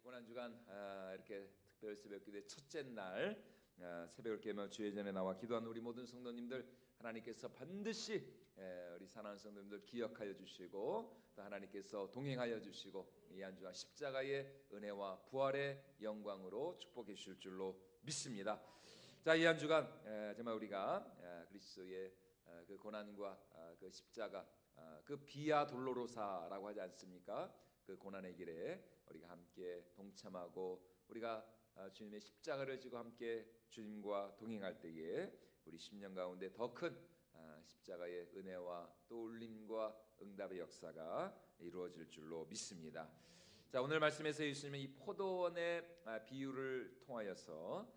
고난주간 이렇게 특별 새벽기도의 첫째 날 새벽을 깨며 주의 전에 나와 기도한 우리 모든 성도님들 하나님께서 반드시 우리 사랑하는 성도님들 기억하여 주시고 또 하나님께서 동행하여 주시고 이 한 주간 십자가의 은혜와 부활의 영광으로 축복해 주실 줄로 믿습니다. 자, 이 한 주간 정말 우리가 그리스도의 그 고난과 그 십자가 그 비아 돌로로사라고 하지 않습니까? 그 고난의 길에 우리가 함께 동참하고 우리가 주님의 십자가를 지고 함께 주님과 동행할 때에 우리 심령 가운데 더 큰 십자가의 은혜와 또 울림과 응답의 역사가 이루어질 줄로 믿습니다. 자, 오늘 말씀에서 예수님은 이 포도원의 비유를 통하여서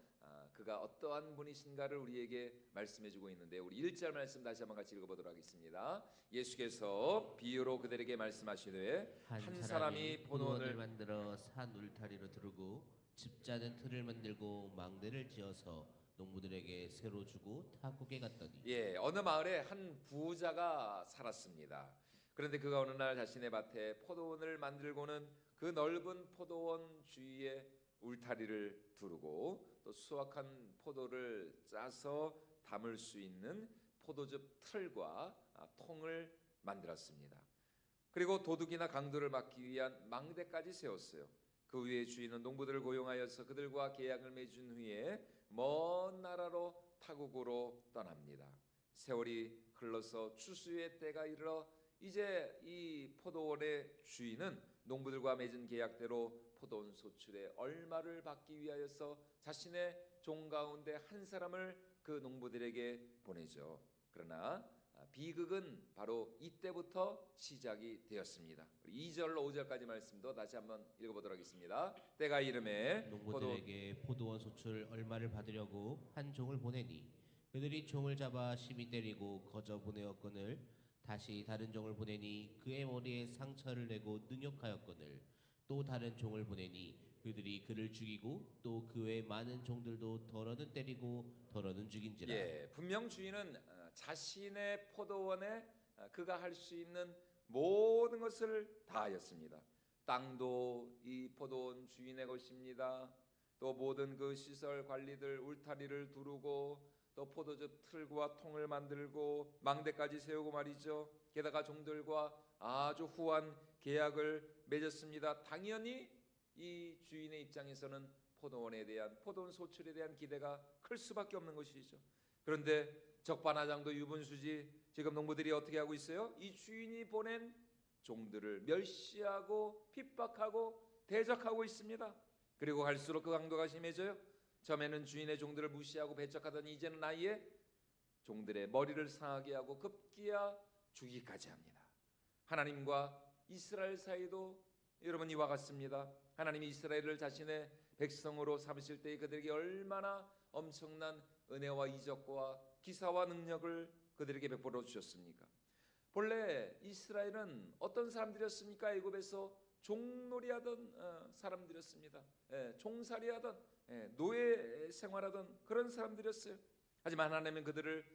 그가 어떠한 분이신가를 우리에게 말씀해주고 있는데 우리 1절 말씀 다시 한번 같이 읽어보도록 하겠습니다. 예수께서 비유로 그들에게 말씀하시되 한 사람이 포도원을 만들어 산 울타리로 두르고 집자는 틀을 만들고 망대를 지어서 농부들에게 새로 주고 타국에 갔더니 어느 마을에 한 부자가 살았습니다. 그런데 그가 어느 날 자신의 밭에 포도원을 만들고는 그 넓은 포도원 주위에 울타리를 두르고 또 수확한 포도를 짜서 담을 수 있는 포도즙 틀과 통을 만들었습니다. 그리고 도둑이나 강도를 막기 위한 망대까지 세웠어요. 그 위에 주인은 농부들을 고용하여서 그들과 계약을 맺은 후에 먼 나라로 타국으로 떠납니다. 세월이 흘러서 추수의 때가 이르러 이제 이 포도원의 주인은 농부들과 맺은 계약대로 포도원 소출의 얼마를 받기 위하여서 자신의 종 가운데 한 사람을 그 농부들에게 보내죠. 그러나 비극은 바로 이때부터 시작이 되었습니다. 2절로 5절까지 말씀도 다시 한번 읽어보도록 하겠습니다. 때가 이름에 농부들에게 포도원 소출 얼마를 받으려고 한 종을 보내니 그들이 종을 잡아 심히 때리고 거저 보내었거늘 다시 다른 종을 보내니 그의 머리에 상처를 내고 능욕하였거늘 또 다른 종을 보내니 그들이 그를 죽이고 또 그 외 많은 종들도 더러는 때리고 더러는 죽인지라. 분명 주인은 자신의 포도원에 그가 할 수 있는 모든 것을 다하였습니다. 땅도 이 포도원 주인의 것입니다. 또 모든 그 시설 관리들 울타리를 두르고 또 포도즙 틀과 통을 만들고 망대까지 세우고 말이죠. 게다가 종들과 아주 후한 계약을 맺었습니다. 당연히 이 주인의 입장에서는 포도원에 대한 포도원 소출에 대한 기대가 클 수밖에 없는 것이죠. 그런데 적반하장도 유분수지 지금 농부들이 어떻게 하고 있어요? 이 주인이 보낸 종들을 멸시하고 핍박하고 대적하고 있습니다. 그리고 갈수록 그 강도가 심해져요. 처음에는 주인의 종들을 무시하고 배척하더니 이제는 아예 종들의 머리를 상하게 하고 급기야 죽이기까지 합니다. 하나님과 이스라엘 사이도 여러분 이와 같습니다. 하나님이 이스라엘을 자신의 백성으로 삼으실 때 그들에게 얼마나 엄청난 은혜와 이적과 기사와 능력을 그들에게 베풀어 주셨습니까? 본래 이스라엘은 어떤 사람들이었습니까? 애굽에서 종놀이하던 사람들이었습니다. 종살이하던 노예 생활하던 그런 사람들이었어요. 하지만 하나님은 그들을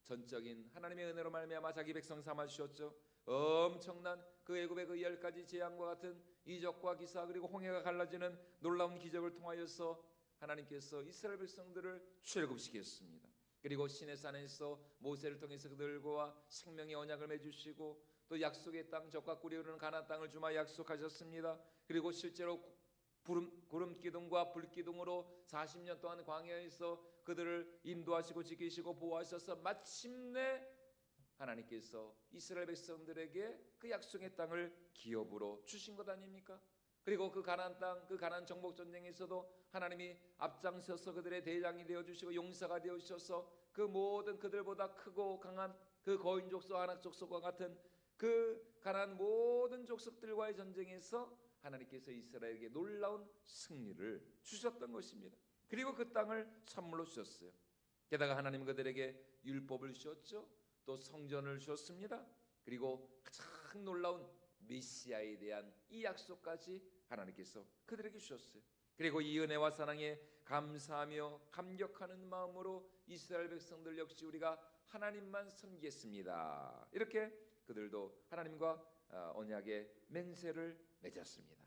전적인 하나님의 은혜로 말미암아 자기 백성 삼아 주셨죠. 엄청난 그 애굽의 그 10가지 재앙과 같은 이적과 기사 그리고 홍해가 갈라지는 놀라운 기적을 통하여서 하나님께서 이스라엘 백성들을 출애굽시켰습니다. 그리고 시내산에서 모세를 통해서 그들과 생명의 언약을 맺으시고 또 약속의 땅 젖과 꿀이 흐르는 가나안 땅을 주마 약속하셨습니다. 그리고 실제로 구름 기둥과 불 기둥으로 40년 동안 광야에서 그들을 인도하시고 지키시고 보호하셔서 마침내 하나님께서 이스라엘 백성들에게 그 약속의 땅을 기업으로 주신 것 아닙니까? 그리고 그 가나안 땅, 그 가나안 정복 전쟁에서도 하나님이 앞장서서 그들의 대장이 되어 주시고 용사가 되어 주셔서 그 모든 그들보다 크고 강한 그 거인 족속, 아낙 족속과 같은 그 가나안 모든 족속들과의 전쟁에서 하나님께서 이스라엘에게 놀라운 승리를 주셨던 것입니다. 그리고 그 땅을 선물로 주셨어요. 게다가 하나님은 그들에게 율법을 주셨죠. 또 성전을 주셨습니다. 그리고 가장 놀라운 메시아에 대한 이 약속까지 하나님께서 그들에게 주셨어요. 그리고 이 은혜와 사랑에 감사하며 감격하는 마음으로 이스라엘 백성들 역시 우리가 하나님만 섬기겠습니다. 이렇게 그들도 하나님과 언약의 맹세를 맺었습니다.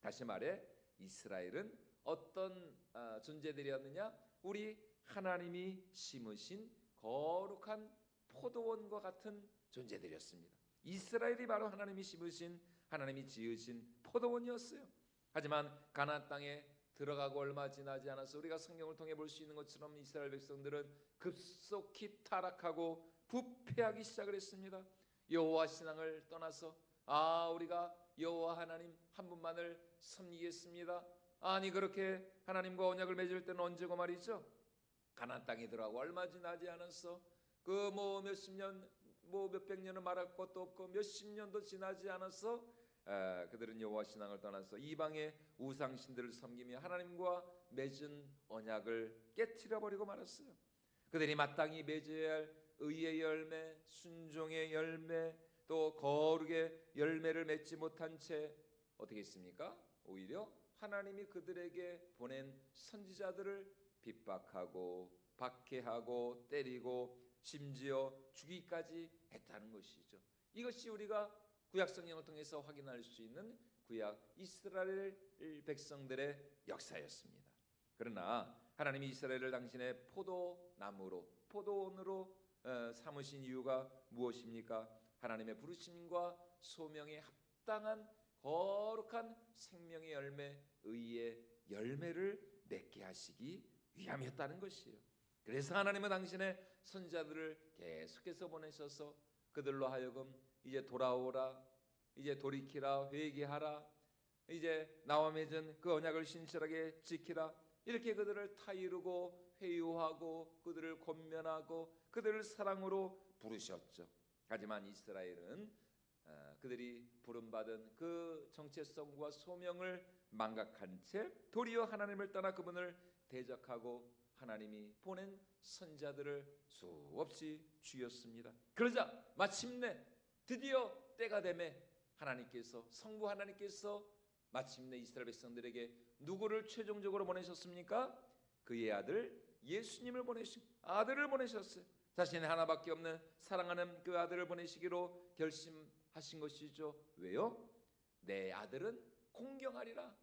다시 말해 이스라엘은 어떤 존재들이었느냐? 우리 하나님이 심으신 거룩한 포도원과 같은 존재들이었습니다. 이스라엘이 바로 하나님이 심으신, 하나님이 지으신 포도원이었어요. 하지만 가나안 땅에 들어가고 얼마 지나지 않아서 우리가 성경을 통해 볼 수 있는 것처럼 이스라엘 백성들은 급속히 타락하고 부패하기 시작을 했습니다. 여호와 신앙을 떠나서 우리가 여호와 하나님 한 분만을 섬기겠습니다. 아니, 그렇게 하나님과 언약을 맺을 때는 언제고 말이죠? 가나안 땅에 들어가고 얼마 지나지 않아서 그 몇십 년, 몇백 년은 말할 것도 없고 몇십 년도 지나지 않아서 그들은 여호와 신앙을 떠나서 이방의 우상신들을 섬기며 하나님과 맺은 언약을 깨트려 버리고 말았어요. 그들이 마땅히 맺어야 할 의의 열매, 순종의 열매, 또 거룩의 열매를 맺지 못한 채 어떻게 했습니까? 오히려 하나님이 그들에게 보낸 선지자들을 핍박하고 박해하고 때리고 심지어 죽이기까지 했다는 것이죠. 이것이 우리가 구약 성경을 통해서 확인할 수 있는 구약 이스라엘 백성들의 역사였습니다. 그러나 하나님이 이스라엘을 당신의 포도원으로 삼으신 이유가 무엇입니까? 하나님의 부르심과 소명에 합당한 거룩한 생명의 열매, 의의 열매를 맺게 하시기 위함이었다는 것이에요. 그래서 하나님은 당신의 선지자들을 계속해서 보내셔서 그들로 하여금 이제 돌아오라, 이제 돌이키라, 회개하라, 이제 나와 맺은 그 언약을 신실하게 지키라, 이렇게 그들을 타이르고 회유하고 그들을 권면하고 그들을 사랑으로 부르셨죠. 하지만 이스라엘은 그들이 부름받은 그 정체성과 소명을 망각한 채 도리어 하나님을 떠나 그분을 대적하고 하나님이 보낸 선지자들을 수없이 죽였습니다. 그러자 마침내 드디어 때가 되매 성부 하나님께서 마침내 이스라엘 백성들에게 누구를 최종적으로 보내셨습니까? 그의 아들 예수님을 아들을 보내셨어요. 자신의 하나밖에 없는 사랑하는 그 아들을 보내시기로 결심하신 것이죠. 왜요? 내 아들은 공경하리라.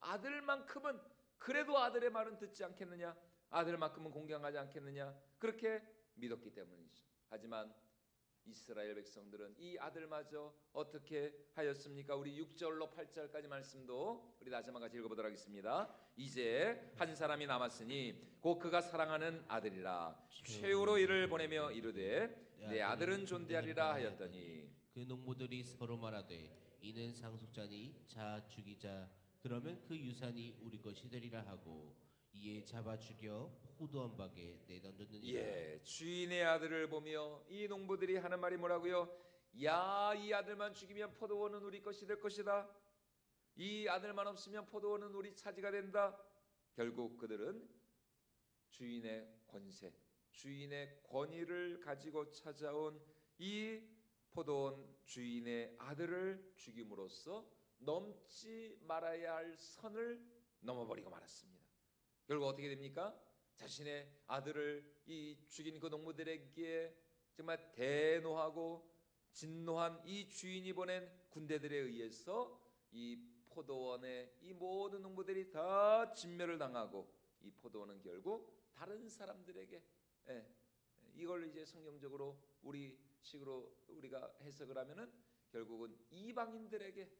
아들만큼은, 그래도 아들의 말은 듣지 않겠느냐? 아들만큼은 공경하지 않겠느냐? 그렇게 믿었기 때문이죠. 하지만 이스라엘 백성들은 이 아들마저 어떻게 하였습니까? 우리 6절로 8절까지 말씀도 우리 다시 한번 같이 읽어보도록 하겠습니다. 이제 한 사람이 남았으니 곧 그가 사랑하는 아들이라. 최후로 이를 보내며 이르되 내 아들은 존대하리라 하였더니 그 농부들이 서로 말하되 이는 상속자니 자 죽이자. 그러면 그 유산이 우리 것이 되리라 하고 이에 잡아 죽여 포도원 밖에 내던졌느니라. 주인의 아들을 보며 이 농부들이 하는 말이 뭐라고요? 야, 이 아들만 죽이면 포도원은 우리 것이 될 것이다. 이 아들만 없으면 포도원은 우리 차지가 된다. 결국 그들은 주인의 권세, 주인의 권위를 가지고 찾아온 이 포도원 주인의 아들을 죽임으로써 넘지 말아야 할 선을 넘어버리고 말았습니다. 결국 어떻게 됩니까? 자신의 아들을 이 죽인 그 농부들에게 정말 대노하고 진노한 이 주인이 보낸 군대들에 의해서 이 포도원의 이 모든 농부들이 다 진멸을 당하고 이 포도원은 결국 다른 사람들에게, 이걸 이제 성경적으로 우리 식으로 우리가 해석을 하면은 결국은 이방인들에게,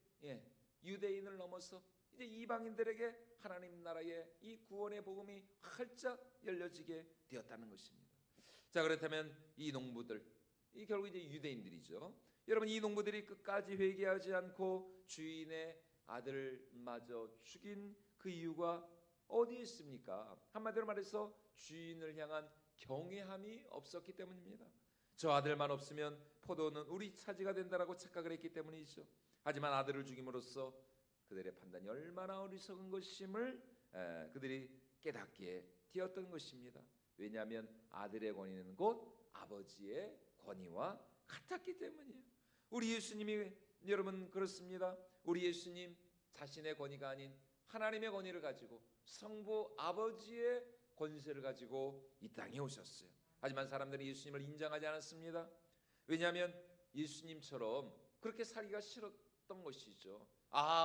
유대인을 넘어서 이제 이방인들에게 하나님 나라의 이 구원의 복음이 활짝 열려지게 되었다는 것입니다. 자, 그렇다면 이 농부들, 이 결국 이제 유대인들이죠. 여러분, 이 농부들이 끝까지 회개하지 않고 주인의 아들마저 죽인 그 이유가 어디에 있습니까? 한마디로 말해서 주인을 향한 경외함이 없었기 때문입니다. 저 아들만 없으면 포도는 우리 차지가 된다라고 착각을 했기 때문이죠. 하지만 아들을 죽임으로써 그들의 판단이 얼마나 어리석은 것임을 그들이 깨닫게 되었던 것입니다. 왜냐하면 아들의 권위는 곧 아버지의 권위와 같았기 때문이에요. 우리 예수님이 여러분 그렇습니다. 우리 예수님 자신의 권위가 아닌 하나님의 권위를 가지고 성부 아버지의 권세를 가지고 이 땅에 오셨어요. 하지만 사람들이 예수님을 인정하지 않았습니다. 왜냐하면 예수님처럼 그렇게 살기가 싫었던 것이죠.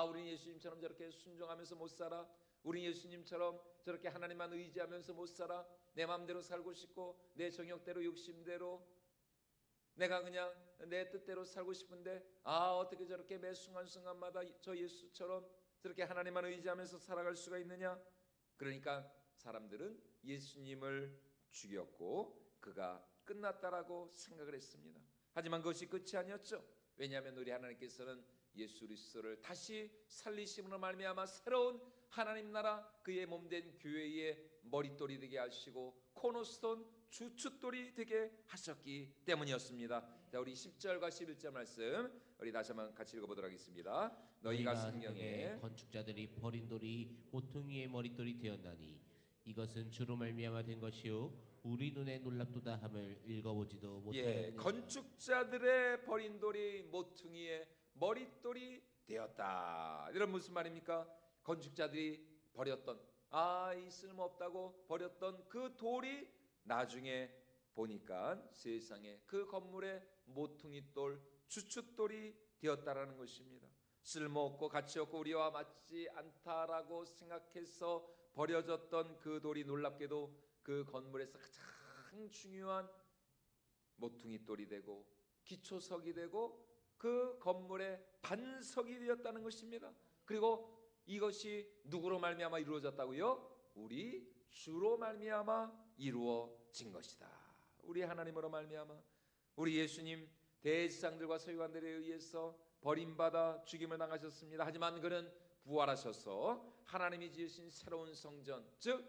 우리 예수님처럼 저렇게 순종하면서 못 살아. 우리 예수님처럼 저렇게 하나님만 의지하면서 못 살아. 내 마음대로 살고 싶고 내 정욕대로 욕심대로 내가 그냥 내 뜻대로 살고 싶은데 어떻게 저렇게 매 순간순간마다 저 예수처럼 저렇게 하나님만 의지하면서 살아갈 수가 있느냐? 그러니까 사람들은 예수님을 죽였고 그가 끝났다라고 생각을 했습니다. 하지만 그것이 끝이 아니었죠. 왜냐하면 우리 하나님께서는 예수 그리스도를 다시 살리심으로 말미암아 새로운 하나님 나라 그의 몸된 교회의 머릿돌이 되게 하시고 코너스톤 주춧돌이 되게 하셨기 때문이었습니다. 자, 우리 10절과 11절 말씀 우리 다시 한번 같이 읽어보도록 하겠습니다. 너희가 성경에 건축자들이 버린 돌이 모퉁이의 머릿돌이 되었나니 이것은 주로 말미암아 된 것이요 우리 눈에 놀랍도다 함을 읽어보지도 못하였느냐. 건축자들의 버린 돌이 모퉁이의 머릿돌이 되었다. 이런 무슨 말입니까? 건축자들이 버렸던 이 쓸모없다고 버렸던 그 돌이 나중에 보니까 세상에 그 건물의 모퉁이돌 주춧돌이 되었다라는 것입니다. 쓸모없고 가치없고 우리와 맞지 않다라고 생각해서 버려졌던 그 돌이 놀랍게도 그 건물에서 가장 중요한 모퉁이돌이 되고 기초석이 되고 그 건물의 반석이 되었다는 것입니다. 그리고 이것이 누구로 말미암아 이루어졌다고요? 우리 주로 말미암아 이루어진 것이다. 우리 하나님으로 말미암아 우리 예수님 대제사장들과 서기관들에 의해서 버림받아 죽임을 당하셨습니다. 하지만 그는 부활하셔서 하나님이 지으신 새로운 성전, 즉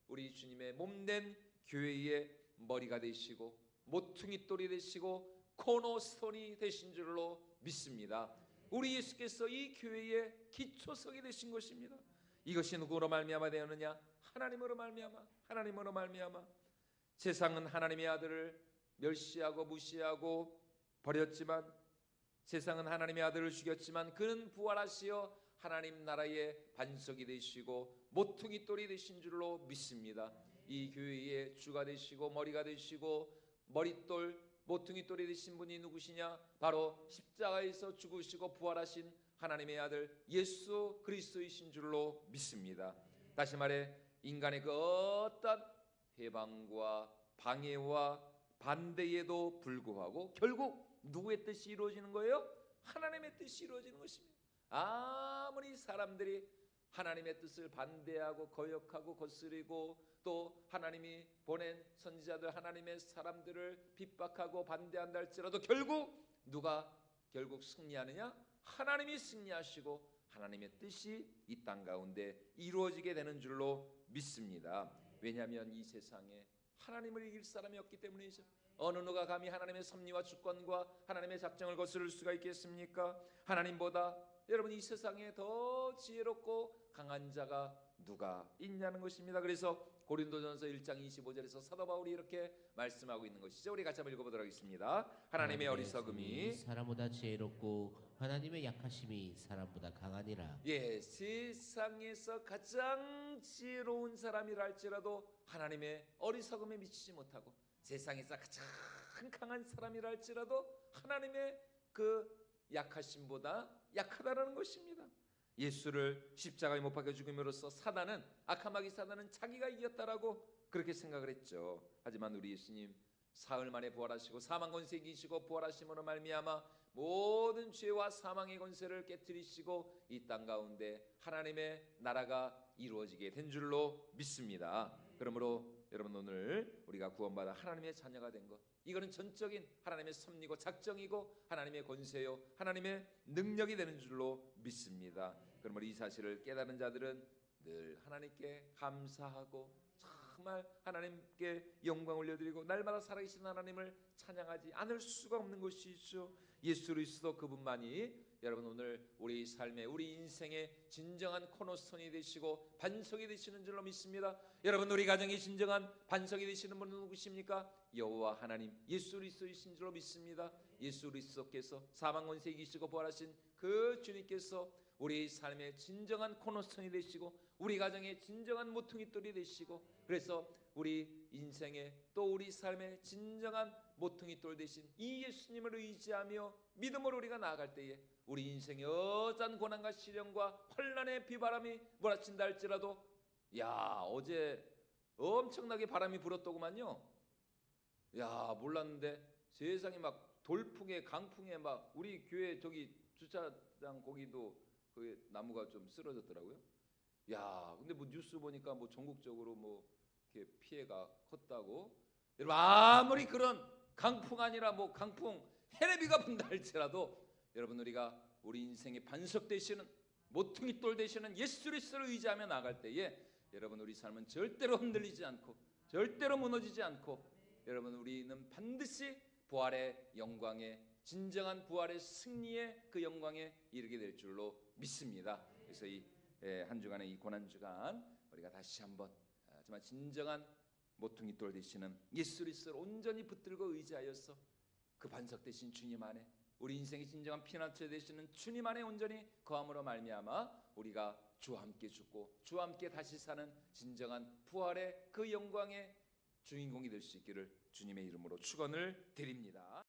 우리 주님의 몸된 교회의 머리가 되시고 모퉁이돌이 되시고 코너스톤이 되신 줄로 믿습니다. 우리 예수께서 이 교회의 기초석이 되신 것입니다. 이것이 누구로 말미암아 되었느냐? 하나님으로 말미암아. 하나님으로 말미암아. 세상은 하나님의 아들을 멸시하고 무시하고 버렸지만, 세상은 하나님의 아들을 죽였지만 그는 부활하시어 하나님 나라의 반석이 되시고 모퉁이돌이 되신 줄로 믿습니다. 이 교회의 주가 되시고 머리가 되시고 머릿돌 모퉁이돌이 되신 분이 누구시냐? 바로 십자가에서 죽으시고 부활하신 하나님의 아들 예수 그리스도이신 줄로 믿습니다. 다시 말해 인간의 그 어떤 해방과 방해와 반대에도 불구하고 결국 누구의 뜻이 이루어지는 거예요? 하나님의 뜻이 이루어지는 것입니다. 아무리 사람들이 하나님의 뜻을 반대하고 거역하고 거스리고 또 하나님이 보낸 선지자들 하나님의 사람들을 핍박하고 반대한다 할지라도 누가 결국 승리하느냐? 하나님이 승리하시고 하나님의 뜻이 이 땅 가운데 이루어지게 되는 줄로 믿습니다. 왜냐하면 이 세상에 하나님을 이길 사람이 없기 때문이죠. 어느 누가 감히 하나님의 섭리와 주권과 하나님의 작정을 거스를 수가 있겠습니까? 하나님보다 여러분 이 세상에 더 지혜롭고 강한 자가 누가 있냐는 것입니다. 그래서 고린도전서 1장 25절에서 사도 바울이 이렇게 말씀하고 있는 것이죠. 우리 같이 한번 읽어보도록 하겠습니다. 하나님의 어리석음이 사람보다 지혜롭고 하나님의 약하심이 사람보다 강하니라. 세상에서 가장 지혜로운 사람이라 할지라도 하나님의 어리석음에 미치지 못하고 세상에서 가장 강한 사람이라 할지라도 하나님의 그 약하심보다 약하다라는 것입니다. 예수를 십자가에 못 박혀 죽임으로써 악한 마귀 사단은 자기가 이겼다라고 그렇게 생각을 했죠. 하지만 우리 예수님 사흘 만에 부활하시고 사망 권세 이기시고 부활하심으로 말미암아 모든 죄와 사망의 권세를 깨뜨리시고 이 땅 가운데 하나님의 나라가 이루어지게 된 줄로 믿습니다. 그러므로 여러분 오늘 우리가 구원받아 하나님의 자녀가 된 것, 이거는 전적인 하나님의 섭리고 작정이고 하나님의 권세요 하나님의 능력이 되는 줄로 믿습니다. 그러므로 이 사실을 깨달은 자들은 늘 하나님께 감사하고 정말 하나님께 영광 올려드리고 날마다 살아계신 하나님을 찬양하지 않을 수가 없는 것이죠. 예수 그리스도 그분만이 여러분 오늘 우리 삶의 우리 인생의 진정한 코너스톤이 되시고 반석이 되시는 줄로 믿습니다. 여러분 우리 가정의 진정한 반석이 되시는 분은 누구십니까? 여호와 하나님 예수 그리스도이신 줄로 믿습니다. 예수 그리스도께서 사망 권세 이기시고 부활하신 그 주님께서 우리 삶의 진정한 코너스톤이 되시고 우리 가정의 진정한 모퉁이돌이 되시고 그래서 우리 인생의 또 우리 삶의 진정한 모퉁이돌 되신 이 예수님을 의지하며 믿음으로 우리가 나아갈 때에 우리 인생의 어떤 고난과 시련과 환난의 비바람이 몰아친다 할지라도 야 어제 엄청나게 바람이 불었더구만요. 야 몰랐는데 세상에 막 돌풍에 강풍에 막 우리 교회 저기 주차장 거기도 그 나무가 좀 쓰러졌더라고요. 야 근데 뭐 뉴스 보니까 뭐 전국적으로 뭐 이렇게 피해가 컸다고. 여러분 아무리 그런 강풍 아니라 뭐 강풍 해레비가 분다 할지라도 여러분 우리가 우리 인생의 반석 되시는 모퉁이 돌 되시는 예수 그리스도를 의지하며 나갈 때에 여러분 우리 삶은 절대로 흔들리지 않고 절대로 무너지지 않고 여러분 우리는 반드시 부활의 영광에 진정한 부활의 승리의 그 영광에 이르게 될 줄로 믿습니다. 그래서 이 한 주간의 이 고난 주간 우리가 다시 한번 정말 진정한 모퉁이 돌 되시는 예수 그리스도를 온전히 붙들고 의지하여서 그 반석 되신 주님 안에 우리 인생의 진정한 피난처 되시는 주님 안에 온전히 거함으로 말미암아 우리가 주와 함께 죽고 주와 함께 다시 사는 진정한 부활의 그 영광의 주인공이 될 수 있기를 주님의 이름으로 축원을 드립니다.